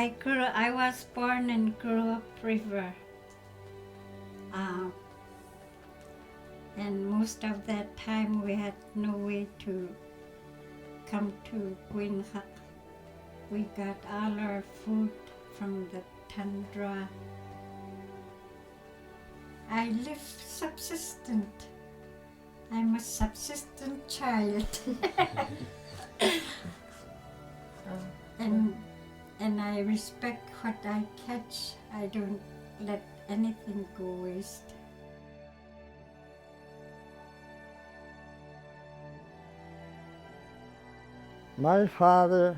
I was born and grew up river. Uh, and most of that time we had no way to come to Quinha. We got all our food from the tundra. I live subsistent. I'm a subsistent child. and and I respect what I catch. I don't let anything go waste. My father,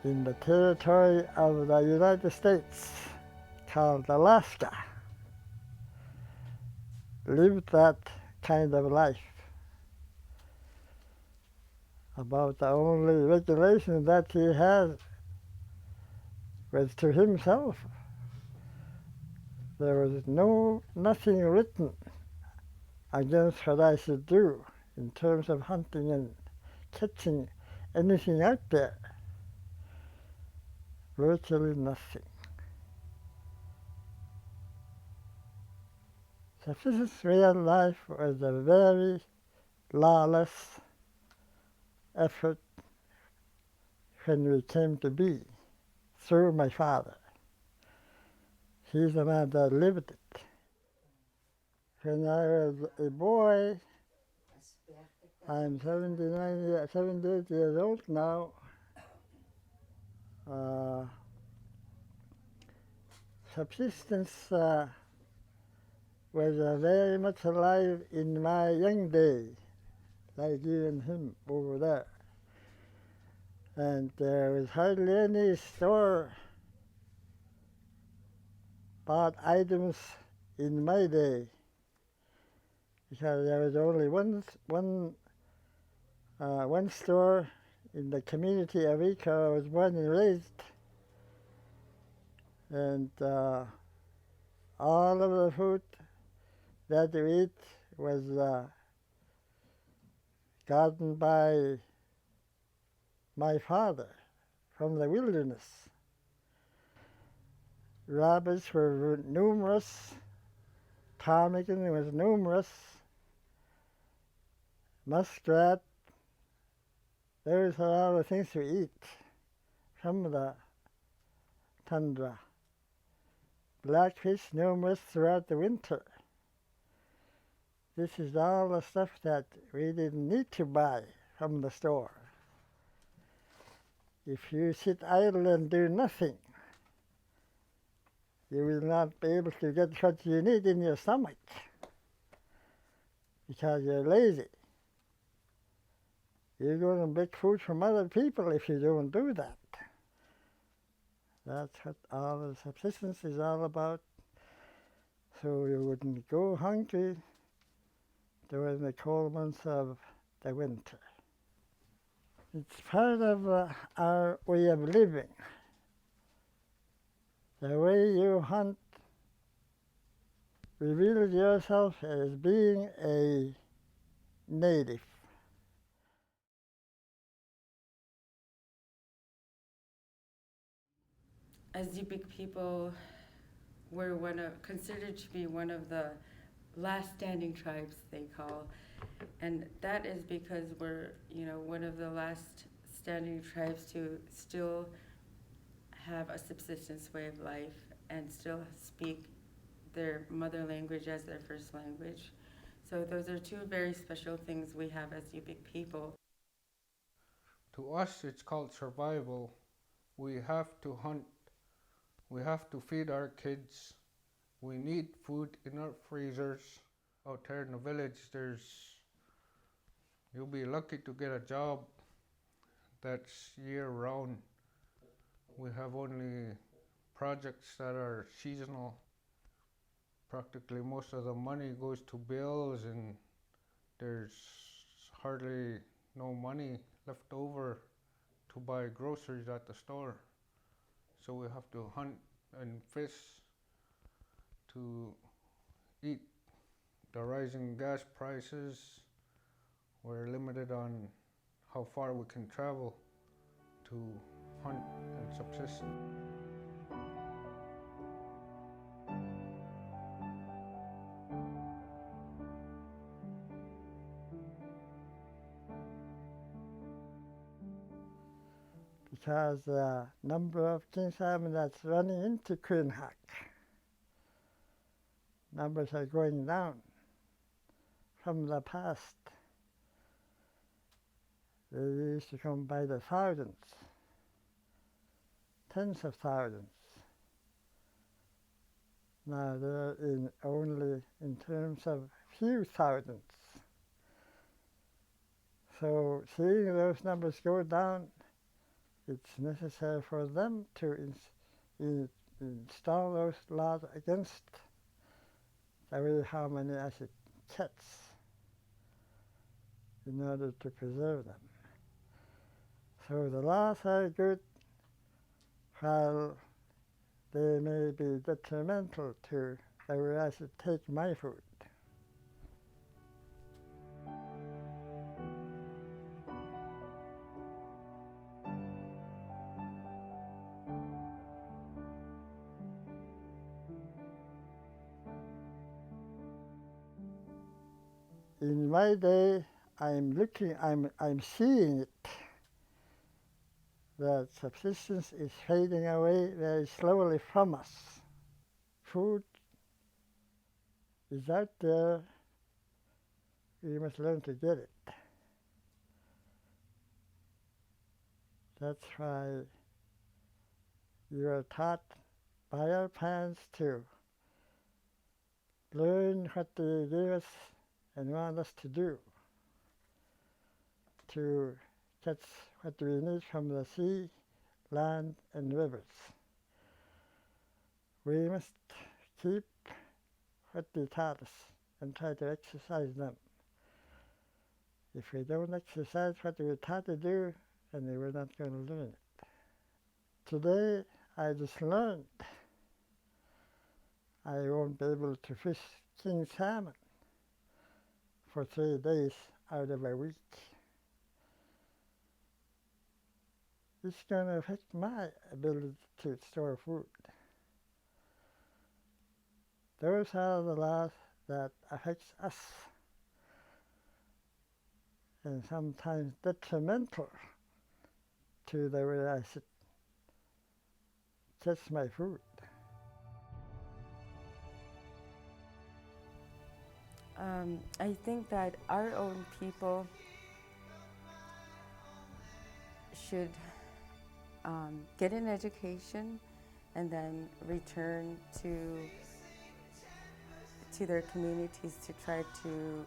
in the territory of the United States, called Alaska, lived that kind of life. About the only regulation that he had was to himself. There was nothing written against what I should do in terms of hunting and catching anything out there. Virtually nothing. Subsistence way of life was a very lawless effort when we came to be through my father. He's the man that lived it. When I was a boy, I'm 78 years old now. Subsistence was very much alive in my young days, like you and him over there. And there was hardly any store bought items in my day, because there was only one store in the community of Yukon I was born and raised, and all of the food that we eat was gotten by my father from the wilderness. Rabbits were numerous, ptarmigan was numerous, muskrat. Those are all the things we eat from the tundra. Blackfish numerous throughout the winter. This is all the stuff that we didn't need to buy from the store. If you sit idle and do nothing, you will not be able to get what you need in your stomach because you're lazy. You're going to beg food from other people if you don't do that. That's what all the subsistence is all about. So you wouldn't go hungry during the cold months of the winter. It's part of our way of living. The way you hunt reveals yourself as being a native. As Yupik people, we're considered to be one of the last standing tribes, they call, and that is because we're one of the last standing tribes to still have a subsistence way of life and still speak their mother language as their first language. So those are two very special things we have as Yupik people. To us, it's called survival. We have to hunt. We have to feed our kids. We need food in our freezers. Out there in the village, you'll be lucky to get a job that's year round. We have only projects that are seasonal. Practically most of the money goes to bills, and there's hardly no money left over to buy groceries at the store. So we have to hunt and fish to eat. The rising gas prices, we're limited on how far we can travel to hunt and subsist. Because the number of king salmon that's running into Quinhack, numbers are going down from the past. They used to come by the thousands, tens of thousands. Now they're only in terms of few thousands. So seeing those numbers go down, it's necessary for them to install those laws against the way how many acid cats in order to preserve them. So the laws are good while they may be detrimental to the way I should take my food. In my day, I'm seeing it, that subsistence is fading away very slowly from us. Food is out there, we must learn to get it. That's why you are taught by our parents to learn what they gave us and want us to do, to catch what we need from the sea, land, and rivers. We must keep what they taught us and try to exercise them. If we don't exercise what we were taught to do, then we're not going to learn it. Today, I just learned I won't be able to fish king salmon for 3 days out of a week. It's going to affect my ability to store food. Those are the laws that affects us, and sometimes detrimental to the way I should catch my food. I think that our own people should get an education and then return to their communities to try to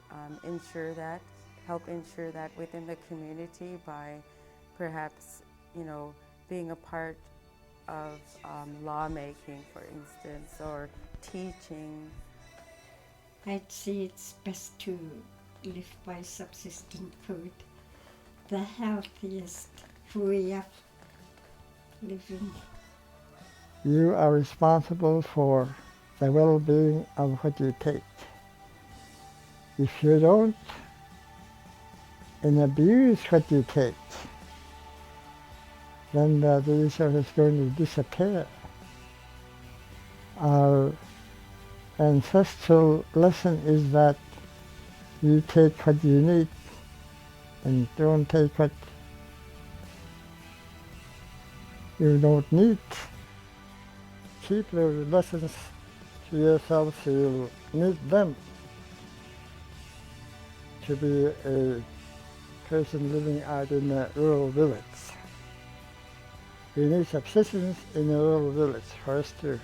help ensure that within the community by perhaps, being a part of lawmaking, for instance, or teaching. I'd say it's best to live by subsistence food, the healthiest way of living. You are responsible for the well-being of what you take. If you don't and abuse what you take, then the resource is going to disappear. Our ancestral lesson is that you take what you need and don't take what you don't need. Keep those lessons to yourself so you'll need them to be a person living out in a rural village. We need subsistence in a rural village for us to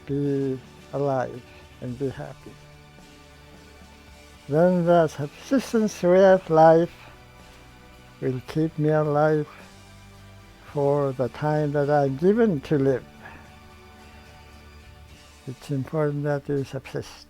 be alive and be happy. Then the subsistence way of life will keep me alive for the time that I'm given to live. It's important that we subsist.